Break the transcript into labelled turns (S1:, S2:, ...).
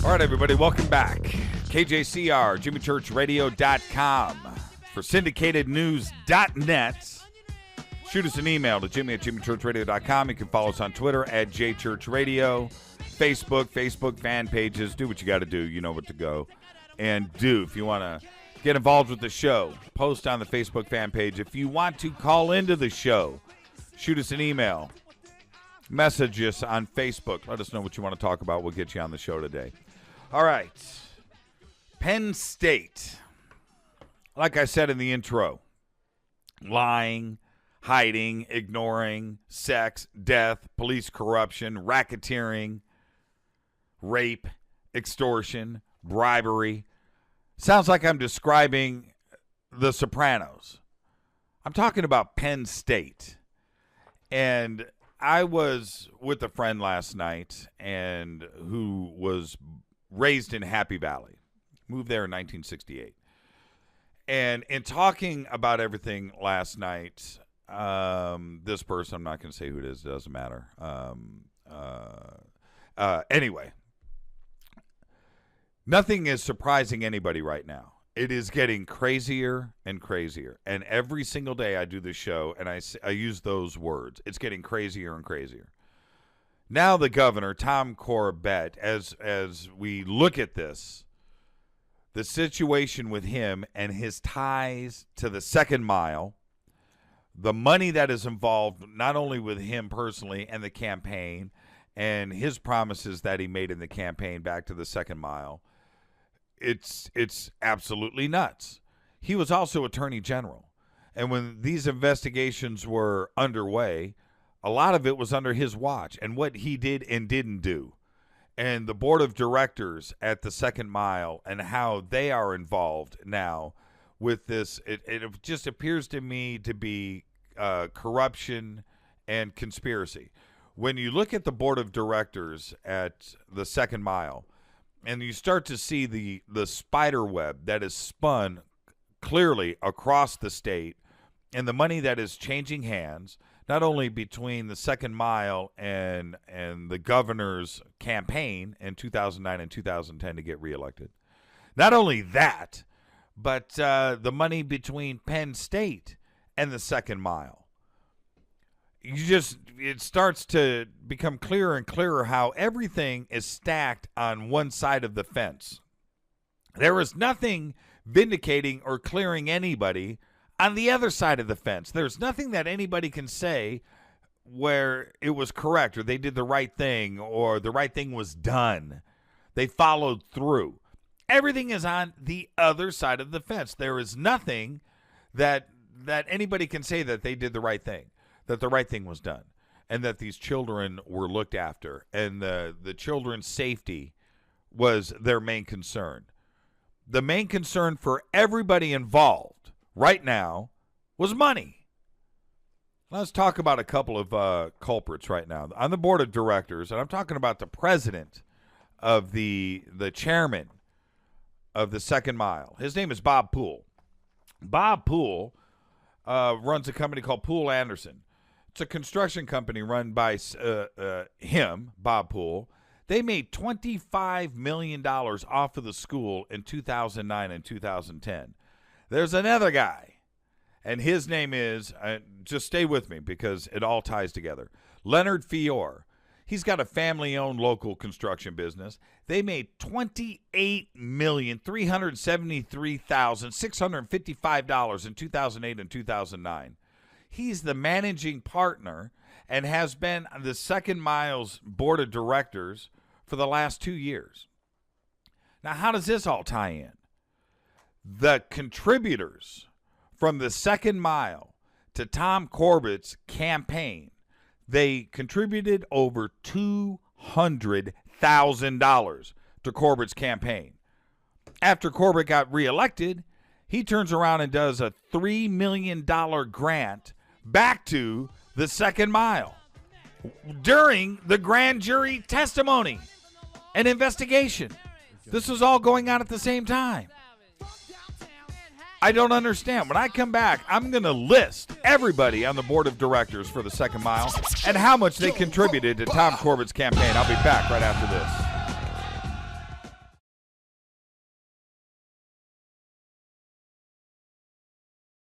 S1: All right, everybody, welcome back. KJCR, JimmyChurchRadio.com. For syndicatednews.net. Shoot us an email to Jimmy@JimmyChurchRadio.com. You can follow us on Twitter at JChurchRadio. Facebook fan pages. Do what you got to do. You know what to go and do. If you want to get involved with the show, post on the Facebook fan page. If you want to call into the show, shoot us an email. Message us on Facebook. Let us know what you want to talk about. We'll get you on the show today. All right. Penn State. Like I said in the intro, lying, hiding, ignoring, sex, death, police corruption, racketeering, rape, extortion, bribery. Sounds like I'm describing The Sopranos. I'm talking about Penn State. And I was with a friend last night and who was raised in Happy Valley. Moved there in 1968. And in talking about everything last night, this person, I'm not going to say who it is, it doesn't matter. Anyway, nothing is surprising anybody right now. It is getting crazier and crazier. And every single day I do this show, and I use those words. It's getting crazier and crazier. Now the governor, Tom Corbett, as we look at this, the situation with him and his ties to the second mile, the money that is involved not only with him personally and the campaign and his promises that he made in the campaign back to the second mile, it's absolutely nuts. He was also Attorney General. And when these investigations were underway, a lot of it was under his watch and what he did and didn't do. And the board of directors at the second mile and how they are involved now with this, it just appears to me to be corruption and conspiracy. When you look at the board of directors at the second mile and you start to see the spider web that is spun clearly across the state and the money that is changing hands, not only between the second mile and the governor's campaign in 2009 and 2010 to get reelected. Not only that, but the money between Penn State and the second mile. It starts to become clearer and clearer how everything is stacked on one side of the fence. There is nothing vindicating or clearing anybody on the other side of the fence. There's nothing that anybody can say where it was correct or they did the right thing or the right thing was done. They followed through. Everything is on the other side of the fence. There is nothing that anybody can say that they did the right thing, that the right thing was done, and that these children were looked after, and the children's safety was their main concern. The main concern for everybody involved right now was money. Let's talk about a couple of culprits right now. On the board of directors, and I'm talking about the president of the chairman of the second mile. His name is Bob Poole. Bob Poole runs a company called Poole Anderson. It's a construction company run by him, Bob Poole. They made $25 million off of the school in 2009 and 2010. There's another guy, and his name is, just stay with me because it all ties together, Leonard Fior. He's got a family-owned local construction business. They made $28,373,655 in 2008 and 2009. He's the managing partner and has been the Second Mile's board of directors for the last 2 years. Now, how does this all tie in? The contributors from the second mile to Tom Corbett's campaign, they contributed over $200,000 to Corbett's campaign. After Corbett got reelected, he turns around and does a $3 million grant back to the second mile during the grand jury testimony and investigation. This was all going on at the same time. I don't understand. When I come back, I'm going to list everybody on the board of directors for the second mile and how much they contributed to Tom Corbett's campaign. I'll be back right after this.